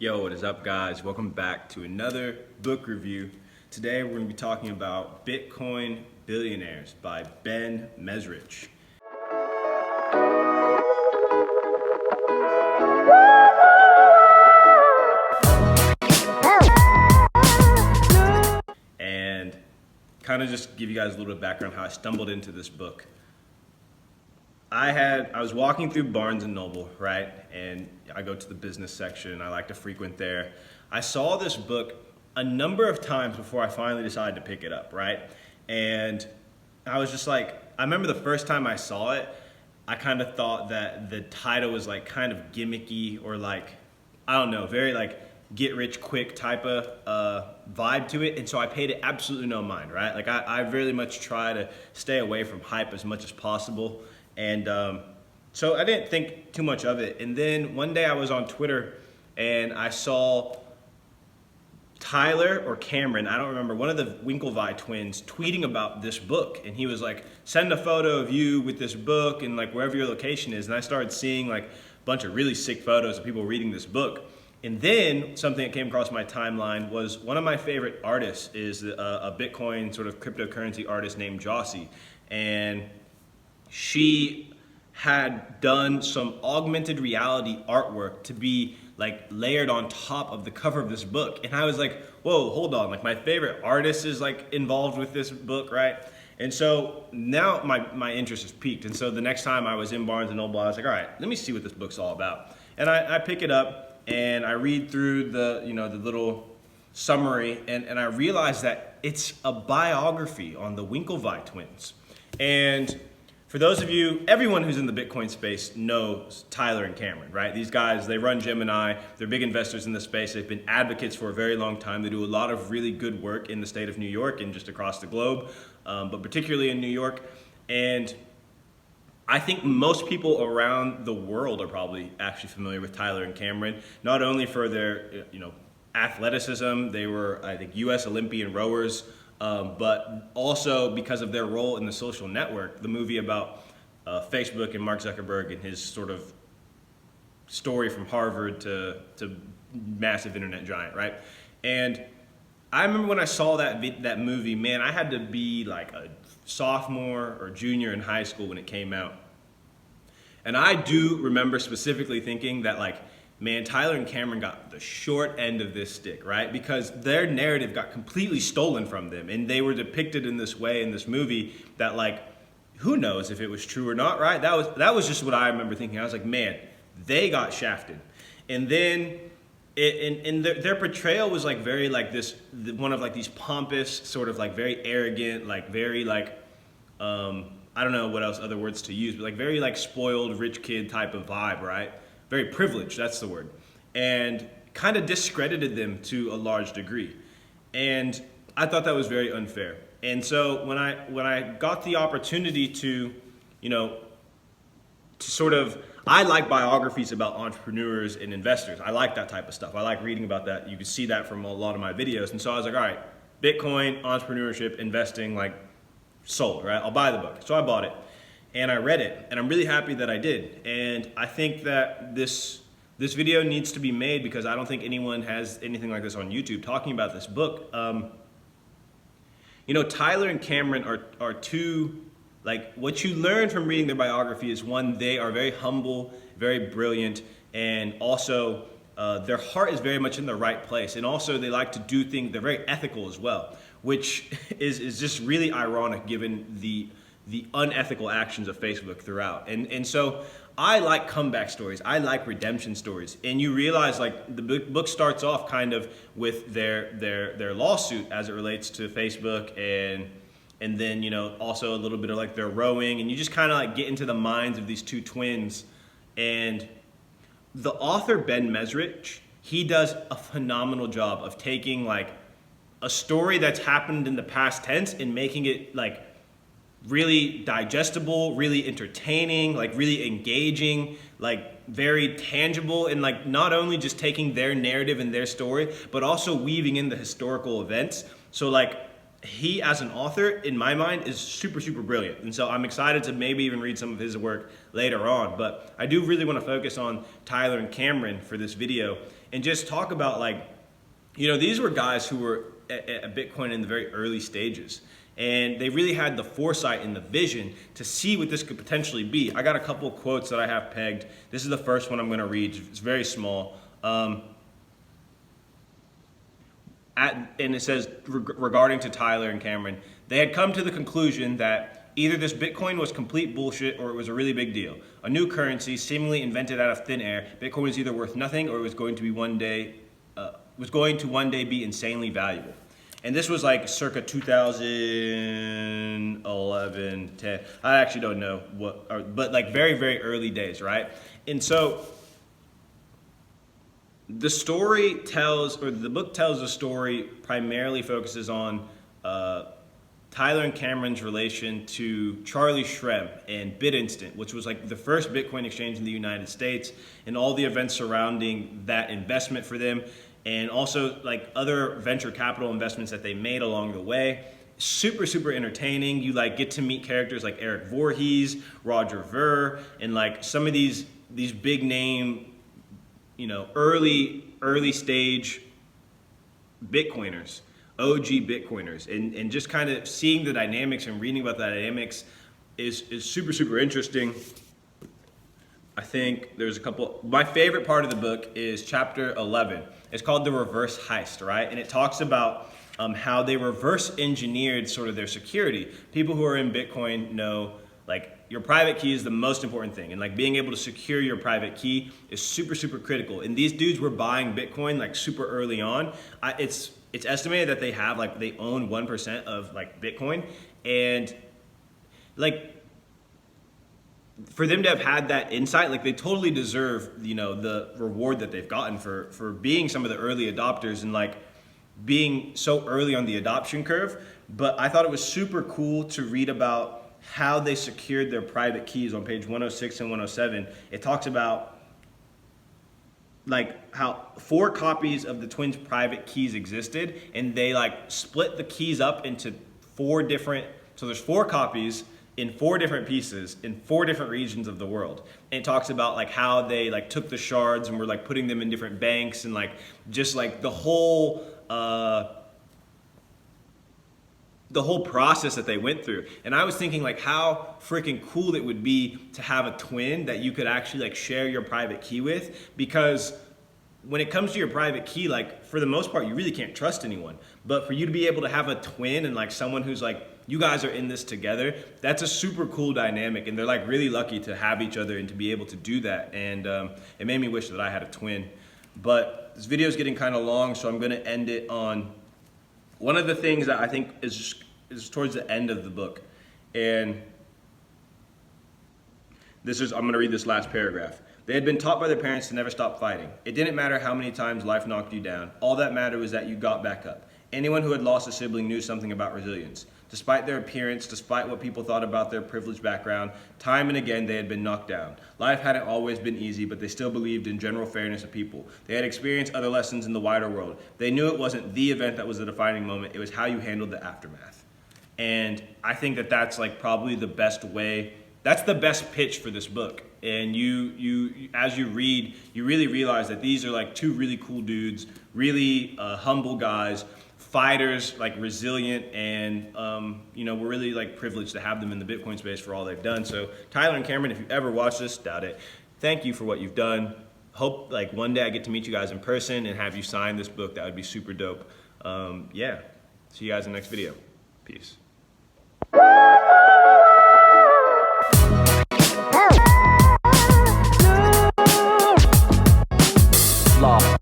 Yo, what is up, guys? Welcome back to another book review. Today we're going to be talking about Bitcoin Billionaires by Ben Mezrich. And kind of just give you guys a little bit of background how I stumbled into this book. I was walking through Barnes and Noble, right? And I go to the business section. I like to frequent there. I saw this book a number of times before I finally decided to pick it up, right? And I was just like, I remember the first time I saw it, I kind of thought that the title was like kind of gimmicky or like, I don't know, very like get rich quick type of vibe to it. And so I paid it absolutely no mind, right? Like I really much try to stay away from hype as much as possible. And so I didn't think too much of it. And then one day I was on Twitter and I saw Tyler or Cameron, I don't remember, one of the Winklvi twins tweeting about this book. And he was like, send a photo of you with this book and like wherever your location is. And I started seeing like a bunch of really sick photos of people reading this book. And then something that came across my timeline was one of my favorite artists is a Bitcoin sort of cryptocurrency artist named Jossie. And she had done some augmented reality artwork to be like layered on top of the cover of this book. And I was like, whoa, hold on. Like my favorite artist is like involved with this book, right? And so now my interest is piqued. And so the next time I was in Barnes and Noble, I was like, all right, let me see what this book's all about. And I pick it up and I read through the little summary and I realized that it's a biography on the Winklvi twins. And for those of you, everyone who's in the Bitcoin space knows Tyler and Cameron, right? These guys, they run Gemini. They're big investors in the space. They've been advocates for a very long time. They do a lot of really good work in the state of New York and just across the globe, but particularly in New York. And I think most people around the world are probably actually familiar with Tyler and Cameron, not only for their athleticism. They were, I think, U.S. Olympian rowers. But also because of their role in the social network, the movie about Facebook and Mark Zuckerberg and his sort of story from Harvard to massive internet giant, right? And I remember when I saw that movie, man, I had to be like a sophomore or junior in high school when it came out. And I do remember specifically thinking that like, man, Tyler and Cameron got the short end of this stick, right? Because their narrative got completely stolen from them. And they were depicted in this way in this movie that like, who knows if it was true or not, right? That was just what I remember thinking. I was like, man, they got shafted. And then their portrayal was like very like this, one of like these pompous, sort of like very arrogant, like very like, I don't know what else other words to use, but like very like spoiled rich kid type of vibe, right? Very privileged, that's the word, and kind of discredited them to a large degree. And I thought that was very unfair. And so when I got the opportunity to, I like biographies about entrepreneurs and investors. I like that type of stuff. I like reading about that. You can see that from a lot of my videos. And so I was like, all right, Bitcoin, entrepreneurship, investing, like sold, right? I'll buy the book. So I bought it. And I read it, and I'm really happy that I did. And I think that this video needs to be made because I don't think anyone has anything like this on YouTube talking about this book. Tyler and Cameron are two, like what you learn from reading their biography is one, they are very humble, very brilliant, and also their heart is very much in the right place. And also they like to do things, they're very ethical as well, which is just really ironic given the unethical actions of Facebook throughout. And so I like comeback stories. I like redemption stories. And you realize like the book starts off kind of with their lawsuit as it relates to Facebook and then, also a little bit of like their rowing, and you just kind of like get into the minds of these two twins. And the author, Ben Mezrich, he does a phenomenal job of taking like a story that's happened in the past tense and making it like really digestible, really entertaining, like really engaging, like very tangible, and like not only just taking their narrative and their story, but also weaving in the historical events. So like he as an author, in my mind, is super, super brilliant. And so I'm excited to maybe even read some of his work later on. But I do really want to focus on Tyler and Cameron for this video. and just talk about like, these were guys who were at Bitcoin in the very early stages. And they really had the foresight and the vision to see what this could potentially be. I got a couple of quotes that I have pegged. This is the first one I'm going to read. It's very small. And it says, regarding to Tyler and Cameron, they had come to the conclusion that either this Bitcoin was complete bullshit or it was a really big deal. A new currency seemingly invented out of thin air. Bitcoin was either worth nothing or it was going to one day be insanely valuable. And this was like circa 2011, 10. I actually don't know but like very, very early days, right? And so the book tells a story primarily focuses on Tyler and Cameron's relation to Charlie Shrem and BitInstant, which was like the first Bitcoin exchange in the United States, and all the events surrounding that investment for them, and also like other venture capital investments that they made along the way. Super, super entertaining. You like get to meet characters like Eric Voorhees, Roger Ver, and like some of these big name, early stage Bitcoiners, OG Bitcoiners, and just kind of seeing the dynamics and reading about the dynamics is super, super interesting. I think there's a couple. My favorite part of the book is chapter 11. It's called The Reverse Heist, right? And it talks about how they reverse engineered sort of their security. People who are in Bitcoin know like your private key is the most important thing, and like being able to secure your private key is super, super critical. And these dudes were buying Bitcoin like super early on. It's estimated that they own 1% of like Bitcoin, and like for them to have had that insight, like they totally deserve, the reward that they've gotten for being some of the early adopters and like being so early on the adoption curve. But I thought it was super cool to read about how they secured their private keys on page 106 and 107. It talks about like how 4 copies of the twins' private keys existed, and they like split the keys up into 4 different, so there's 4 copies in 4 different pieces in 4 different regions of the world. And it talks about like how they like took the shards and were like putting them in different banks, and like just like the whole process that they went through. And I was thinking like how freaking cool it would be to have a twin that you could actually like share your private key with, because when it comes to your private key, like for the most part, you really can't trust anyone. But for you to be able to have a twin and like someone who's like, you guys are in this together, that's a super cool dynamic. And they're like really lucky to have each other and to be able to do that. And it made me wish that I had a twin. But this video is getting kind of long, so I'm gonna end it on one of the things that I think is towards the end of the book. And I'm gonna read this last paragraph. They had been taught by their parents to never stop fighting. It didn't matter how many times life knocked you down. All that mattered was that you got back up. Anyone who had lost a sibling knew something about resilience. Despite their appearance, despite what people thought about their privileged background, time and again they had been knocked down. Life hadn't always been easy, but they still believed in general fairness of people. They had experienced other lessons in the wider world. They knew it wasn't the event that was the defining moment, it was how you handled the aftermath. And I think that that's like probably the best way, that's the best pitch for this book. And you as you read, you really realize that these are like 2 really cool dudes, really humble guys, fighters, like resilient, and we're really like privileged to have them in the Bitcoin space for all they've done. So Tyler and Cameron, if you ever watch this, doubt it, thank you for what you've done. Hope like one day I get to meet you guys in person and have you sign this book. That would be super dope. Yeah, see you guys in the next video. Peace. Law.